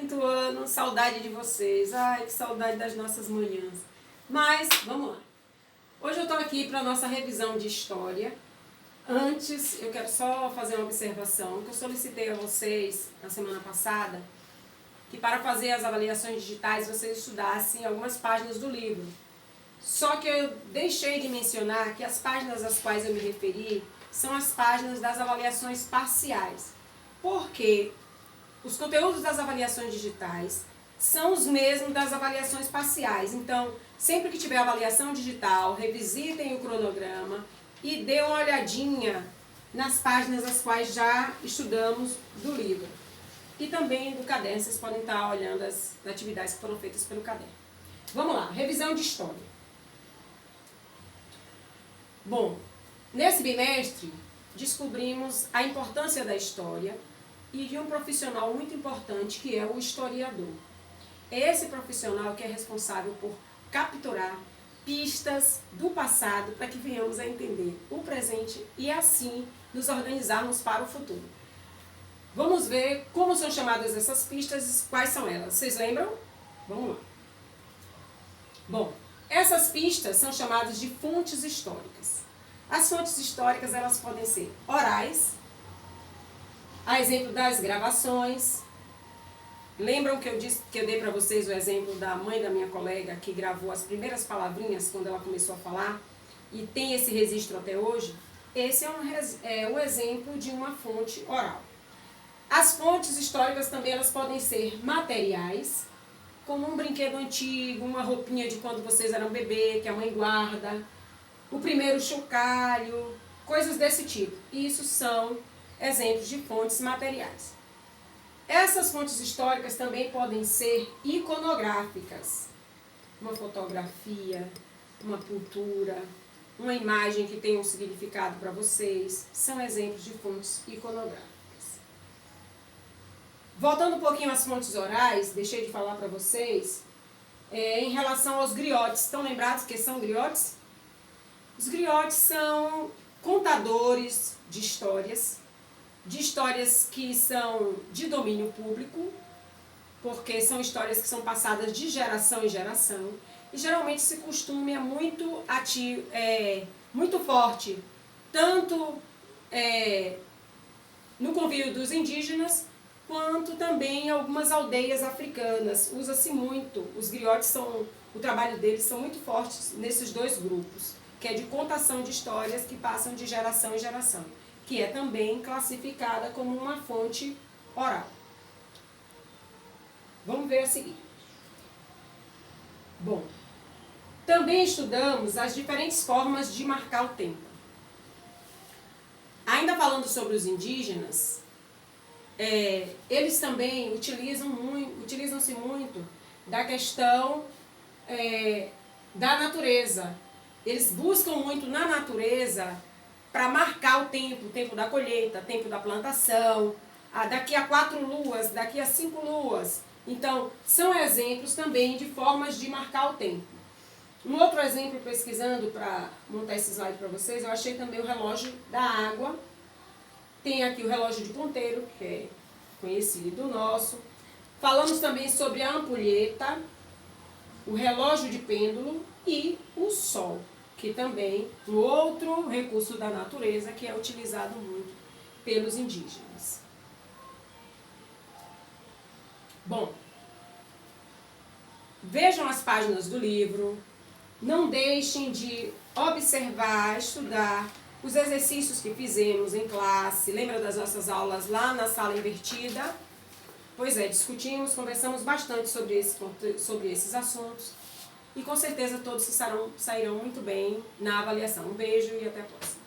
quinto ano, saudade de vocês. Ai, que saudade das nossas manhãs. Mas, vamos lá. Hoje eu estou aqui para a nossa revisão de história. Antes, eu quero só fazer uma observação que eu solicitei a vocês na semana passada, que para fazer as avaliações digitais vocês estudassem algumas páginas do livro. Só que eu deixei de mencionar que as páginas às quais eu me referi são as páginas das avaliações parciais. Porque os conteúdos das avaliações digitais são os mesmos das avaliações parciais. Então, sempre que tiver avaliação digital, revisitem o cronograma e dê uma olhadinha nas páginas as quais já estudamos do livro. E também do caderno, vocês podem estar olhando as atividades que foram feitas pelo caderno. Vamos lá, revisão de história. Bom, nesse bimestre descobrimos a importância da história e de um profissional muito importante que é o historiador. É esse profissional que é responsável por capturar pistas do passado para que venhamos a entender o presente e assim nos organizarmos para o futuro. Vamos ver como são chamadas essas pistas e quais são elas. Vocês lembram? Vamos lá. Bom, essas pistas são chamadas de fontes históricas. As fontes históricas elas podem ser orais, a exemplo das gravações. Lembram que eu dei para vocês o exemplo da mãe da minha colega que gravou as primeiras palavrinhas quando ela começou a falar e tem esse registro até hoje? Esse é um exemplo de uma fonte oral. As fontes históricas também elas podem ser materiais, como um brinquedo antigo, uma roupinha de quando vocês eram bebê, que a mãe guarda, o primeiro chocalho, coisas desse tipo. Isso são exemplos de fontes materiais. Essas fontes históricas também podem ser iconográficas. Uma fotografia, uma pintura, uma imagem que tem um significado para vocês, são exemplos de fontes iconográficas. Voltando um pouquinho às fontes orais, deixei de falar para vocês, em relação aos griotes. Estão lembrados que são griotes? Os griotes são contadores de histórias que são de domínio público, porque são histórias que são passadas de geração em geração, e geralmente esse costume é muito ativo, muito forte, tanto no convívio dos indígenas, quanto também em algumas aldeias africanas. Usa-se muito, os griotes o trabalho deles são muito fortes nesses dois grupos, que é de contação de histórias que passam de geração em geração, que é também classificada como uma fonte oral. Vamos ver a seguir. Bom, também estudamos as diferentes formas de marcar o tempo. Ainda falando sobre os indígenas, eles também utilizam-se muito da questão da natureza. Eles buscam muito na natureza para marcar o tempo da colheita, tempo da plantação, daqui a 4 luas, daqui a 5 luas. Então, são exemplos também de formas de marcar o tempo. Um outro exemplo, pesquisando para montar esse slide para vocês, eu achei também o relógio da água. Tem aqui o relógio de ponteiro, que é conhecido nosso. Falamos também sobre a ampulheta, o relógio de pêndulo e o sol, que também é um outro recurso da natureza que é utilizado muito pelos indígenas. Bom, vejam as páginas do livro, não deixem de observar, estudar os exercícios que fizemos em classe. Lembra das nossas aulas lá na sala invertida? Pois é, discutimos, conversamos bastante sobre esses assuntos. E com certeza todos sairão muito bem na avaliação. Um beijo e até a próxima.